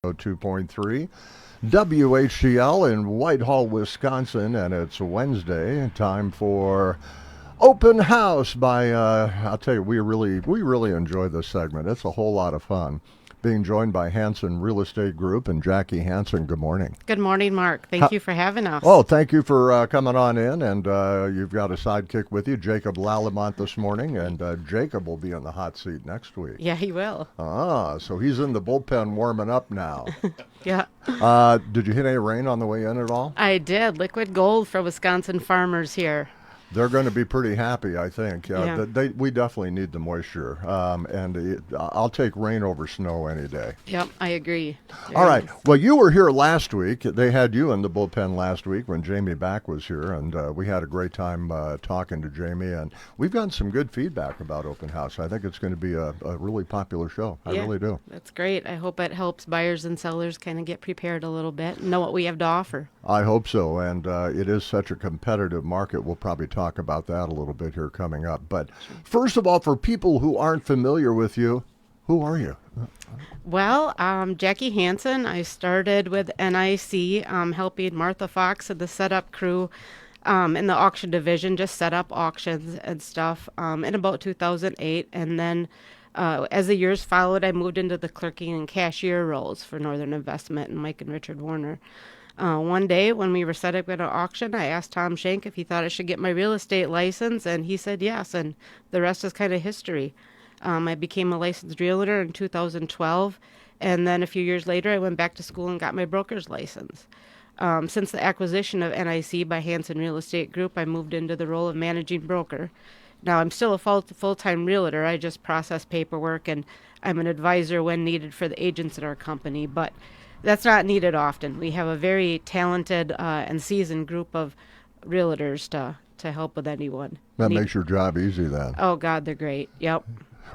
2.3 WHTL in Whitehall, Wisconsin, and it's Wednesday. Time for Open House by I'll tell you, we really enjoy this segment. It's a whole lot of fun. Being joined by Hansen Real Estate Group and Jackie Hansen. Good morning. Good morning, Mark. Thank you for having us. Oh, thank you for coming on in, and you've got a sidekick with you, Jacob Lalamont, this morning, and Jacob will be in the hot seat next week. Yeah, he will. So he's in the bullpen warming up now. Yeah. Did you hit any rain on the way in at all? I did. Liquid gold for Wisconsin farmers here. They're going to be pretty happy, I think. Yeah. We definitely need the moisture, and I'll take rain over snow any day. Yep, I agree. All right. Well, you were here last week. They had you in the bullpen last week when Jamie Back was here, and we had a great time talking to Jamie, and we've gotten some good feedback about Open House. I think it's going to be a really popular show. I really do. That's great. I hope it helps buyers and sellers kind of get prepared a little bit and know what we have to offer. I hope so, and it is such a competitive market. We'll probably talk about that a little bit here coming up. But first of all, for people who aren't familiar with you, who are you? Well, Jackie Hansen. I started with NIC, helping Martha Fox and the setup crew in the auction division, just set up auctions and stuff in about 2008. And then as the years followed, I moved into the clerking and cashier roles for Northern Investment and Mike and Richard Warner. One day when we were set up at an auction, I asked Tom Shank if he thought I should get my real estate license, and he said yes, and the rest is kind of history. I became a licensed realtor in 2012, and then a few years later I went back to school and got my broker's license. Since the acquisition of NIC by Hansen Real Estate Group, I moved into the role of managing broker. Now, I'm still a full-time realtor. I just process paperwork, and I'm an advisor when needed for the agents at our company, but that's not needed often. We have a very talented and seasoned group of realtors to help with anyone. That makes your job easy then. Oh, God, they're great. Yep.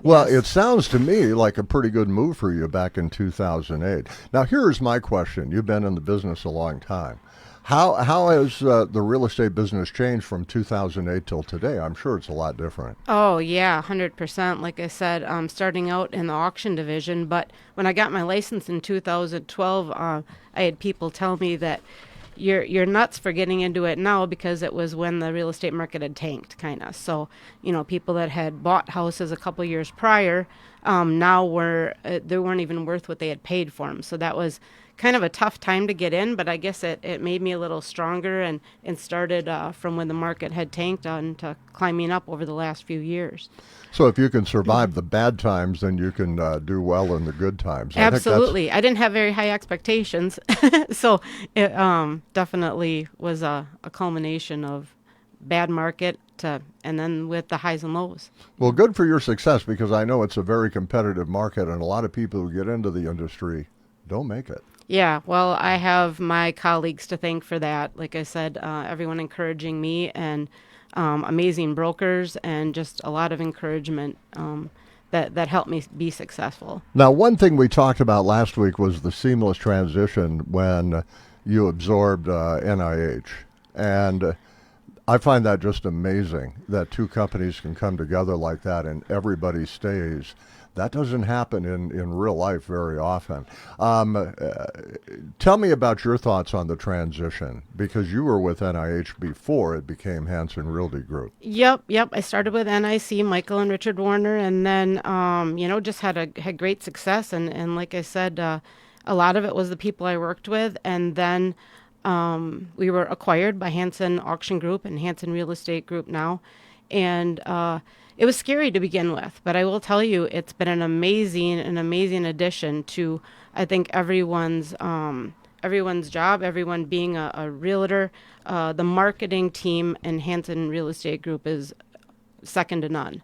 Well, Yes. It sounds to me like a pretty good move for you back in 2008. Now, here's my question. You've been in the business a long time. How has the real estate business changed from 2008 till today? I'm sure it's a lot different. Oh, yeah, 100%. Like I said, starting out in the auction division, but when I got my license in 2012, I had people tell me that you're nuts for getting into it now because it was when the real estate market had tanked, kind of. So, people that had bought houses a couple years prior now they weren't even worth what they had paid for them. So that was kind of a tough time to get in, but I guess it made me a little stronger and started from when the market had tanked on to climbing up over the last few years. So if you can survive the bad times, then you can do well in the good times. Absolutely. I didn't have very high expectations, so it definitely was a culmination of bad market and then with the highs and lows. Well, good for your success, because I know it's a very competitive market, and a lot of people who get into the industry don't make it. Yeah, well, I have my colleagues to thank for that. Like I said, everyone encouraging me and amazing brokers and just a lot of encouragement that helped me be successful. Now, one thing we talked about last week was the seamless transition when you absorbed NIH. And I find that just amazing that two companies can come together like that and everybody stays. That doesn't happen in real life very often. Tell me about your thoughts on the transition, because you were with NIH before it became Hansen Realty Group. Yep. I started with NIC, Michael and Richard Warner, and then just had great success. And like I said, a lot of it was the people I worked with, and then we were acquired by Hansen Auction Group and Hansen Real Estate Group now, and it was scary to begin with, but I will tell you, it's been an amazing addition to, I think, everyone's job, everyone being a realtor. The marketing team in Hansen Real Estate Group is second to none.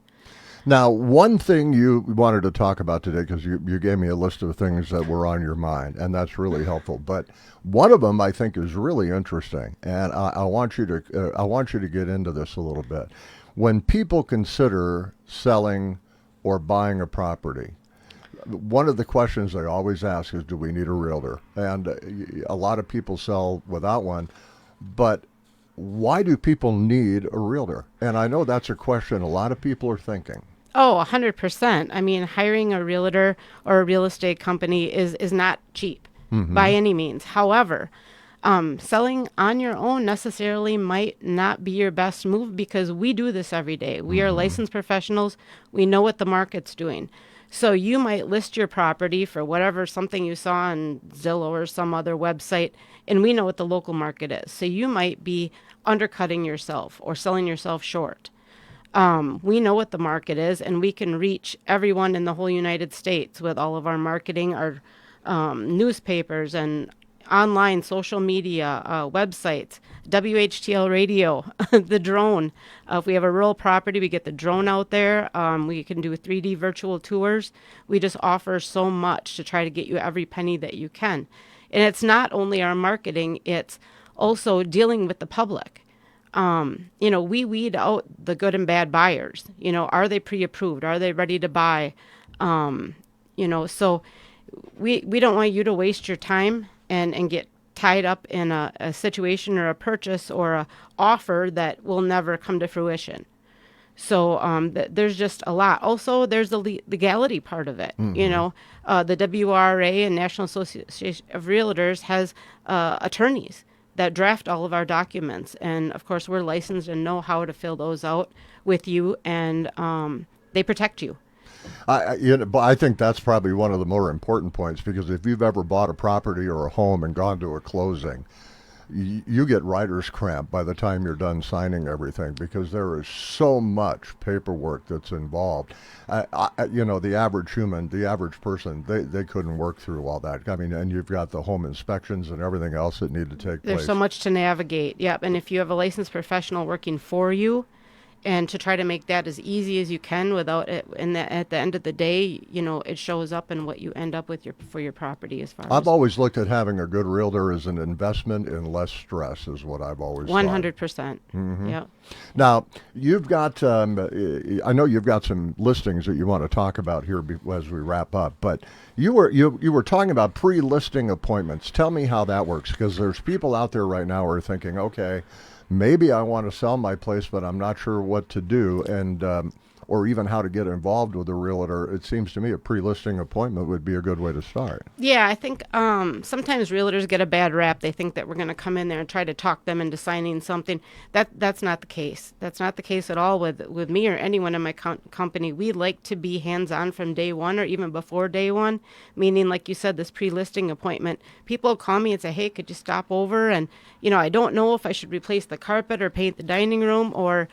Now, one thing you wanted to talk about today, because you gave me a list of things that were on your mind, and that's really helpful. But one of them I think is really interesting, and I want you to get into this a little bit. When people consider selling or buying a property, one of the questions they always ask is, do we need a realtor? And a lot of people sell without one, but why do people need a realtor? And I know that's a question a lot of people are thinking. Oh, 100%. I mean, hiring a realtor or a real estate company is not cheap. by any means. However, selling on your own necessarily might not be your best move because we do this every day. We are licensed professionals. We know what the market's doing. So you might list your property for whatever, something you saw on Zillow or some other website, and we know what the local market is. So you might be undercutting yourself or selling yourself short. We know what the market is, and we can reach everyone in the whole United States with all of our marketing, our newspapers and online social media, websites, WHTL radio, the drone. If we have a rural property, we get the drone out there. We can do 3D virtual tours. We just offer so much to try to get you every penny that you can. And it's not only our marketing, it's also dealing with the public. We weed out the good and bad buyers. Are they pre-approved? Are they ready to buy? So we don't want you to waste your time and get tied up in a situation or a purchase or a offer that will never come to fruition. So there's just a lot. Also, there's the legality part of it. The WRA and National Association of Realtors has attorneys that draft all of our documents. And, of course, we're licensed and know how to fill those out with you, and they protect you. But I think that's probably one of the more important points, because if you've ever bought a property or a home and gone to a closing, you get writer's cramp by the time you're done signing everything, because there is so much paperwork that's involved. The average human, the average person, they couldn't work through all that. I mean, and you've got the home inspections and everything else that need to take place. There's so much to navigate. Yep. And if you have a licensed professional working for you, and to try to make that as easy as you can without it, and at the end of the day, it shows up in what you end up with for your property as far as. I've always looked at having a good realtor as an investment in less stress, is what I've always 100%. Mm-hmm. Yeah. Now, you've got, I know you've got some listings that you want to talk about here as we wrap up, but you were talking about pre-listing appointments. Tell me how that works, because there's people out there right now who are thinking, okay, maybe I want to sell my place, but I'm not sure what to do, and or even how to get involved with a realtor. It seems to me a pre-listing appointment would be a good way to start. Yeah, I think sometimes realtors get a bad rap. They think that we're going to come in there and try to talk them into signing something. That's not the case. That's not the case at all with me or anyone in my company. We like to be hands-on from day one or even before day one, meaning, like you said, this pre-listing appointment. People call me and say, hey, could you stop over? And, I don't know if I should replace the carpet or paint the dining room, or,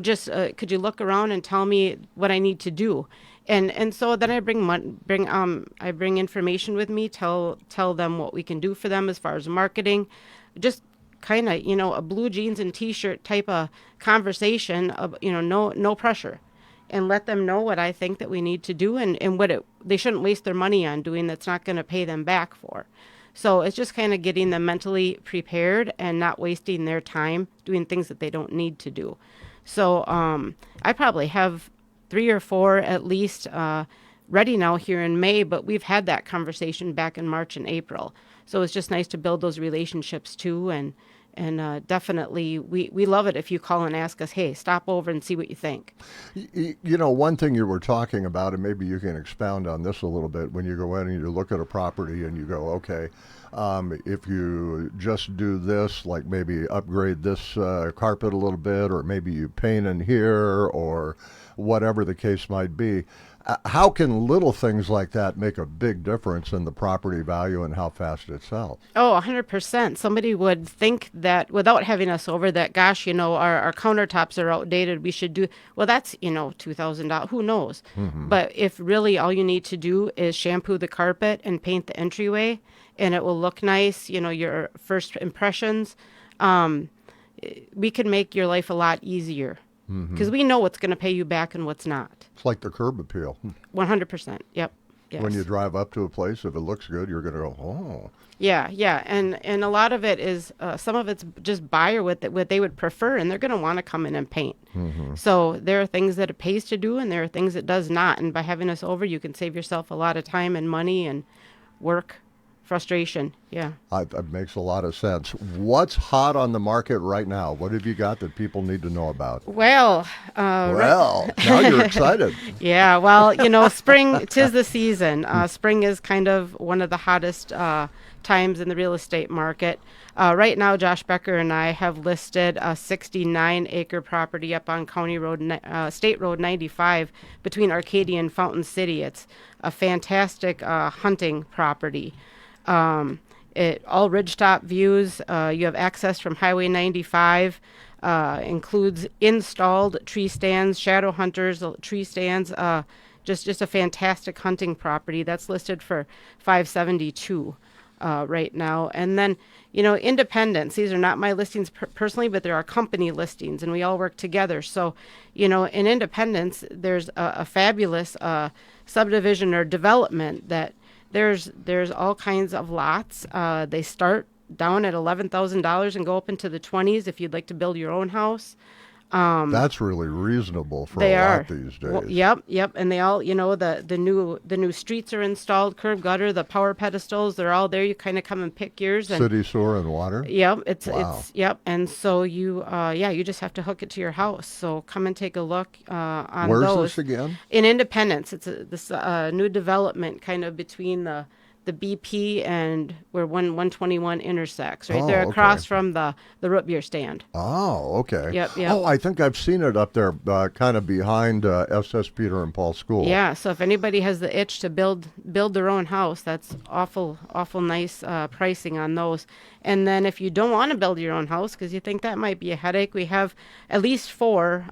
just could you look around and tell me what I need to do? And so then I bring information with me, tell them what we can do for them as far as marketing, just kind of, a blue jeans and t-shirt type of conversation of, no pressure, and let them know what I think that we need to do and what they shouldn't waste their money on doing that's not going to pay them back for. So it's just kind of getting them mentally prepared and not wasting their time doing things that they don't need to do. So I probably have 3 or 4 at least ready now here in May, but we've had that conversation back in March and April. So it's just nice to build those relationships too, and definitely we love it if you call and ask us, hey, stop over and see what you think. One thing you were talking about, and maybe you can expound on this a little bit, when you go in and you look at a property and you go, okay, if you just do this, like maybe upgrade this carpet a little bit, or maybe you paint in here, or whatever the case might be, how can little things like that make a big difference in the property value and how fast it sells? Oh, 100%. Somebody would think that without having us over that, gosh, our countertops are outdated. We should do, well, that's, $2,000. Who knows? Mm-hmm. But if really all you need to do is shampoo the carpet and paint the entryway, and it will look nice, your first impressions, we can make your life a lot easier. Because we know what's going to pay you back and what's not. It's like the curb appeal. 100%. Yep. Yes. When you drive up to a place, if it looks good, you're going to go, oh. Yeah. And a lot of it is, some of it's just buyer what they would prefer, and they're going to want to come in and paint. Mm-hmm. So there are things that it pays to do, and there are things it does not. And by having us over, you can save yourself a lot of time and money and work. Frustration, yeah. That makes a lot of sense. What's hot on the market right now? What have you got that people need to know about? Well, now you're excited. Yeah, well, spring, 'tis the season. Spring is kind of one of the hottest times in the real estate market. Right now, Josh Becker and I have listed a 69-acre property up on State Road 95 between Arcadia and Fountain City. It's a fantastic hunting property. It all ridgetop views. You have access from Highway 95. Includes installed tree stands, shadow hunters, tree stands. Just a fantastic hunting property that's listed for 572 right now. And then, Independence. These are not my listings personally, but there are company listings, and we all work together. So, in Independence, there's a fabulous subdivision or development that there's all kinds of lots. They start down at $11,000 and go up into the 20s if you'd like to build your own house. That's really reasonable for They a are. lot these days. Well, yep, and they all, the new streets are installed, curb gutter, the power pedestals, they're all there. You kind of come and pick yours, and City sewer and water. yep, Wow. yep, and so you just have to hook it to your house. So come and take a look on Where's those. this again? In Independence. It's this new development kind of between the BP and where 121 intersects, right there Oh, across okay. from the root beer stand. Oh, okay. Yep. Oh, I think I've seen it up there, kind of behind SS Peter and Paul School. Yeah, so if anybody has the itch to build their own house, that's awful nice pricing on those. And then if you don't want to build your own house because you think that might be a headache, we have at least 4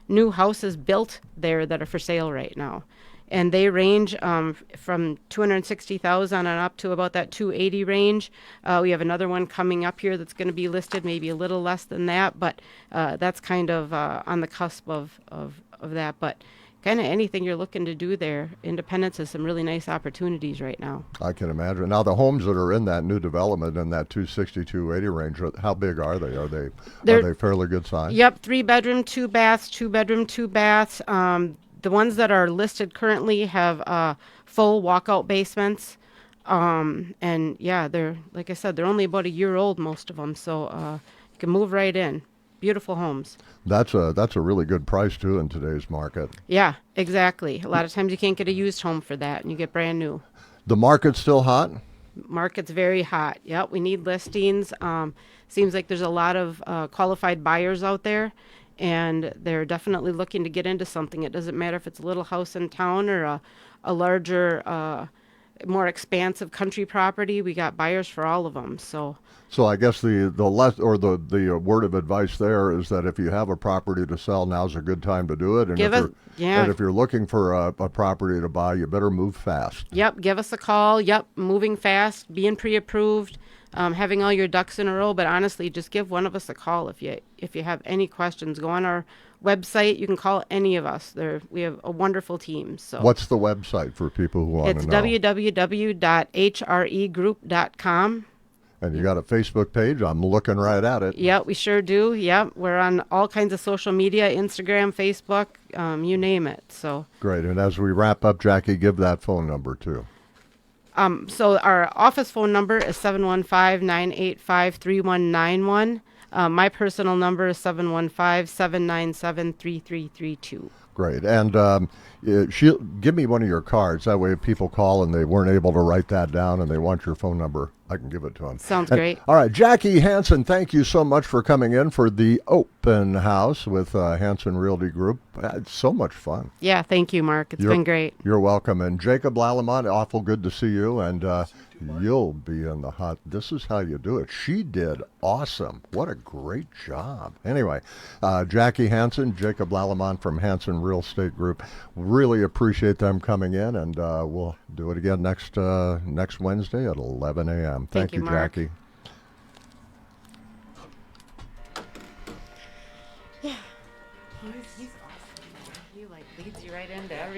new houses built there that are for sale right now. And they range from 260,000 and up to about that 280 range. We have another one coming up here that's going to be listed, maybe a little less than that, but that's kind of on the cusp of that. But kind of anything you're looking to do there, Independence has some really nice opportunities right now. I can imagine. Now, the homes that are in that new development in that 260, 280 range, how big are they? Are they fairly good size? Yep, 3-bedroom, 2 baths, 2-bedroom, 2 baths. The ones that are listed currently have full walkout basements. And yeah, they're, like I said, they're only about a year old, most of them. So you can move right in. Beautiful homes. That's a really good price, too, in today's market. Yeah, exactly. A lot of times you can't get a used home for that, and you get brand new. The market's still hot? Market's very hot. Yep, we need listings. Seems like there's a lot of qualified buyers out there, and they're definitely looking to get into something. It doesn't matter if it's a little house in town or a larger, more expansive country property. We got buyers for all of them. So I guess the word of advice there is that if you have a property to sell, now's a good time to do it. And and if you're looking for a property to buy, you better move fast. Yep, give us a call. Yep, moving fast, being pre-approved. Having all your ducks in a row, but honestly, just give one of us a call if you have any questions. Go on our website. You can call any of us. We have a wonderful team. So what's the website for people who want to know? It's www.hregroup.com. And you got a Facebook page? I'm looking right at it. Yep, we sure do. Yep, we're on all kinds of social media, Instagram, Facebook, you name it. So great. And as we wrap up, Jackie, give that phone number too. So our office phone number is 715-985-3191. My personal number is 715-797-3332. Great. And give me one of your cards. That way if people call and they weren't able to write that down and they want your phone number, I can give it to them. Sounds great. All right. Jackie Hansen, thank you so much for coming in for the open house with Hansen Realty Group. It's so much fun. Yeah, thank you, Mark. It's been great. You're welcome. And Jacob Lalamont, awful good to see you. And you'll be in the hot. This is how you do it. She did awesome. What a great job. Anyway, Jackie Hansen, Jacob Lalamont from Hansen Real Estate Group. Really appreciate them coming in, and we'll do it again next Wednesday at 11 a.m. Thank you, Mark. Jackie. Yeah. He's awesome. He leads you right into everything.